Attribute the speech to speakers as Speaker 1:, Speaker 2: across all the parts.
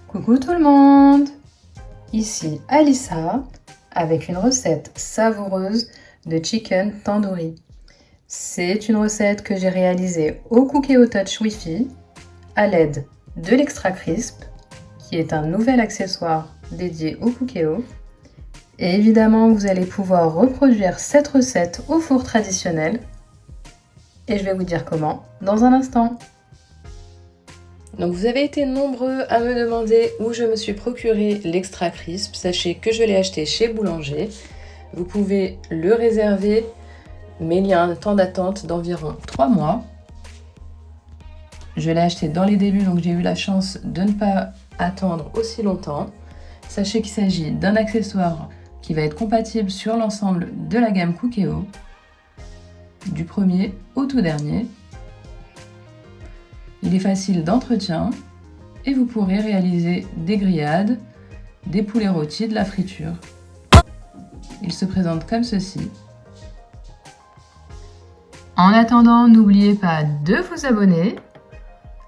Speaker 1: Coucou tout le monde! Ici Alissa avec une recette savoureuse de chicken tandoori. C'est une recette que j'ai réalisée au Cookéo Touch Wi-Fi à l'aide de l'Extra Crisp qui est un nouvel accessoire dédié au Cookéo. Et évidemment, vous allez pouvoir reproduire cette recette au four traditionnel. Et je vais vous dire comment dans un instant. Donc vous avez été nombreux à me demander où je me suis procuré l'Extra Crisp. Sachez que je l'ai acheté chez Boulanger. Vous pouvez le réserver, mais il y a un temps d'attente d'environ 3 mois. Je l'ai acheté dans les débuts, donc j'ai eu la chance de ne pas attendre aussi longtemps. Sachez qu'il s'agit d'un accessoire qui va être compatible sur l'ensemble de la gamme Cookéo, du premier au tout dernier. Il est facile d'entretien et vous pourrez réaliser des grillades, des poulets rôtis, de la friture. Il se présente comme ceci. En attendant, n'oubliez pas de vous abonner,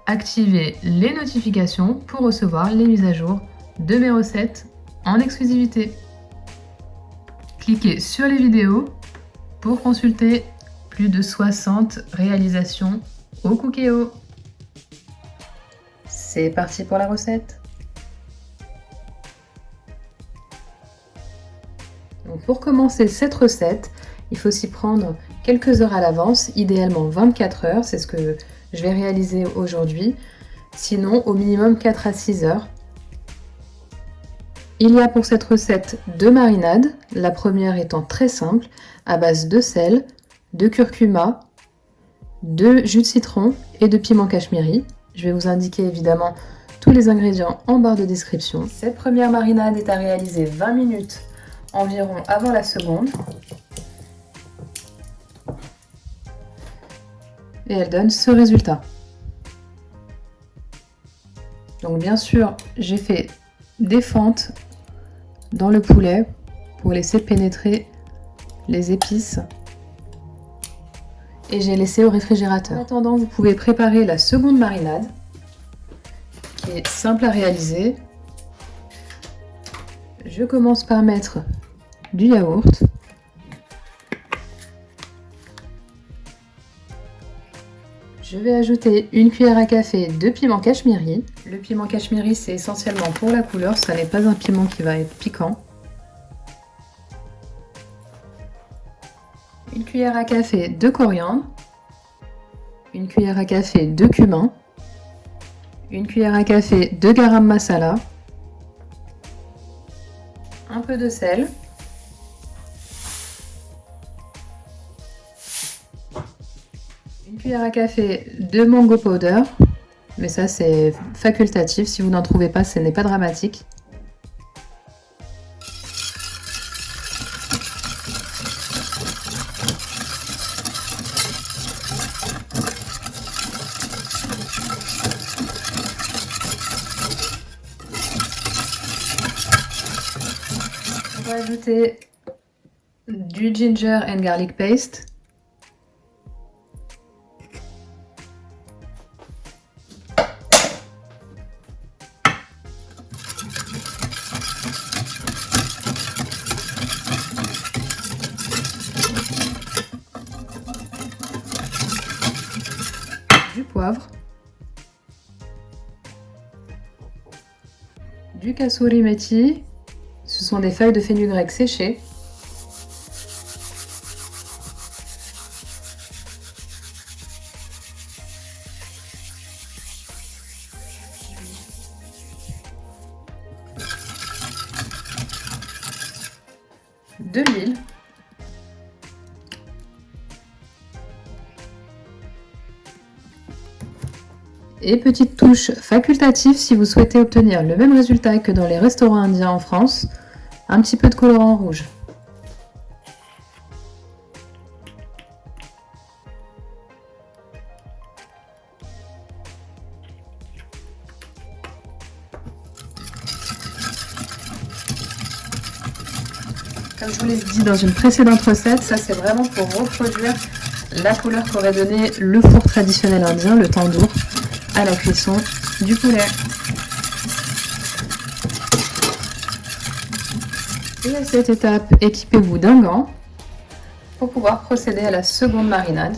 Speaker 1: activer les notifications pour recevoir les mises à jour de mes recettes en exclusivité. Cliquez sur les vidéos pour consulter plus de 60 réalisations au Cookéo. C'est parti pour la recette. Donc pour commencer cette recette, il faut s'y prendre quelques heures à l'avance, idéalement 24 heures, c'est ce que je vais réaliser aujourd'hui, sinon au minimum 4 à 6 heures. Il y a pour cette recette 2 marinades, la première étant très simple, à base de sel, de curcuma, de jus de citron et de piment cachemiri. Je vais vous indiquer évidemment tous les ingrédients en barre de description. Cette première marinade est à réaliser 20 minutes environ avant la seconde. Et elle donne ce résultat. Donc bien sûr, j'ai fait des fentes dans le poulet pour laisser pénétrer les épices. Et j'ai laissé au réfrigérateur. En attendant, vous pouvez préparer la seconde marinade, qui est simple à réaliser. Je commence par mettre du yaourt. Je vais ajouter une cuillère à café de piment cachemiri. Le piment cachemiri, c'est essentiellement pour la couleur, ça n'est pas un piment qui va être piquant. Une cuillère à café de coriandre, une cuillère à café de cumin, une cuillère à café de garam masala, un peu de sel, une cuillère à café de mango powder, mais ça c'est facultatif, si vous n'en trouvez pas, ce n'est pas dramatique. On va ajouter du ginger and garlic paste, du poivre, du kasuri methi. Ce sont des feuilles de fenugrec séchées. De l'huile. Et petite touche facultative si vous souhaitez obtenir le même résultat que dans les restaurants indiens en France, un petit peu de colorant rouge. Comme je vous l'ai dit dans une précédente recette, ça c'est vraiment pour reproduire la couleur qu'aurait donné le four traditionnel indien, le tandoor, à la cuisson du poulet. Et à cette étape, équipez-vous d'un gant pour pouvoir procéder à la seconde marinade.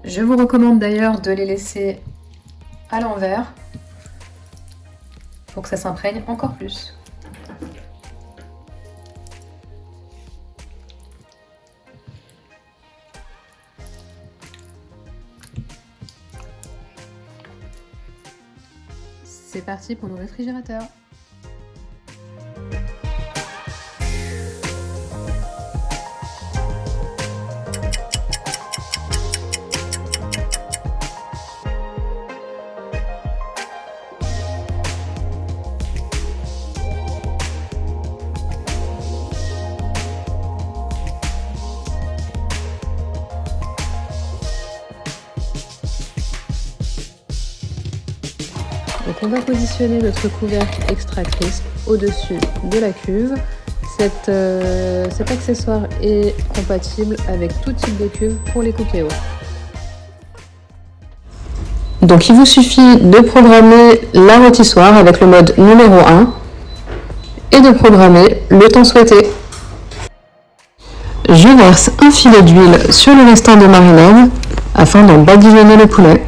Speaker 1: Je vous recommande d'ailleurs de les laisser à l'envers pour que ça s'imprègne encore plus. C'est parti pour le réfrigérateur. Donc on va positionner notre couvercle extra crisp au-dessus de la cuve. Cet accessoire est compatible avec tout type de cuve pour les cookéos. Donc il vous suffit de programmer la rôtissoire avec le mode numéro 1 et de programmer le temps souhaité. Je verse un filet d'huile sur le restant de marinade afin d'en badigeonner le poulet.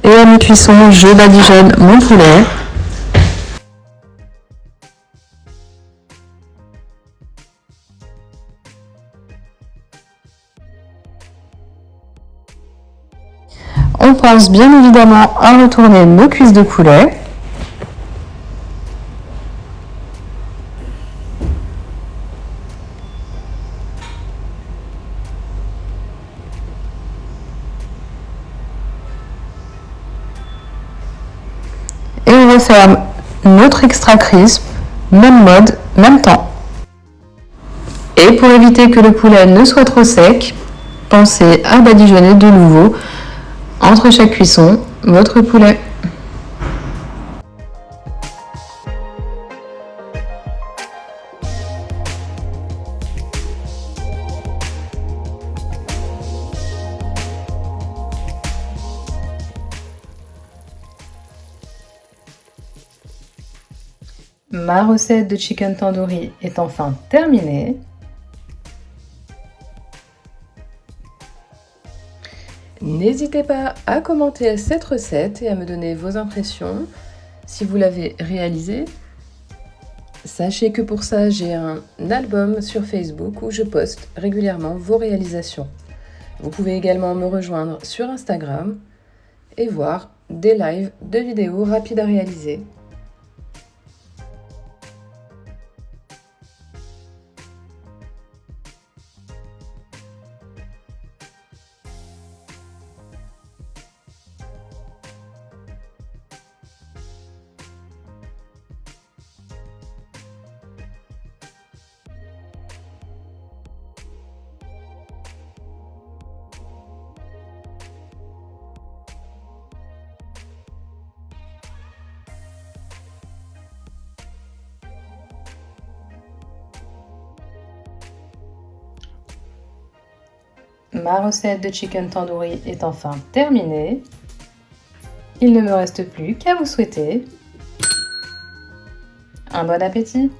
Speaker 1: Et à mi-cuisson, je badigeonne mon poulet. On pense bien évidemment à retourner nos cuisses de poulet. Et on referme notre extra crisp, même mode, même temps. Et pour éviter que le poulet ne soit trop sec, pensez à badigeonner de nouveau entre chaque cuisson votre poulet. Ma recette de chicken tandoori est enfin terminée. N'hésitez pas à commenter cette recette et à me donner vos impressions si vous l'avez réalisée. Sachez que pour ça, j'ai un album sur Facebook où je poste régulièrement vos réalisations. Vous pouvez également me rejoindre sur Instagram et voir des lives de vidéos rapides à réaliser. Ma recette de chicken tandoori est enfin terminée. Il ne me reste plus qu'à vous souhaiter un bon appétit!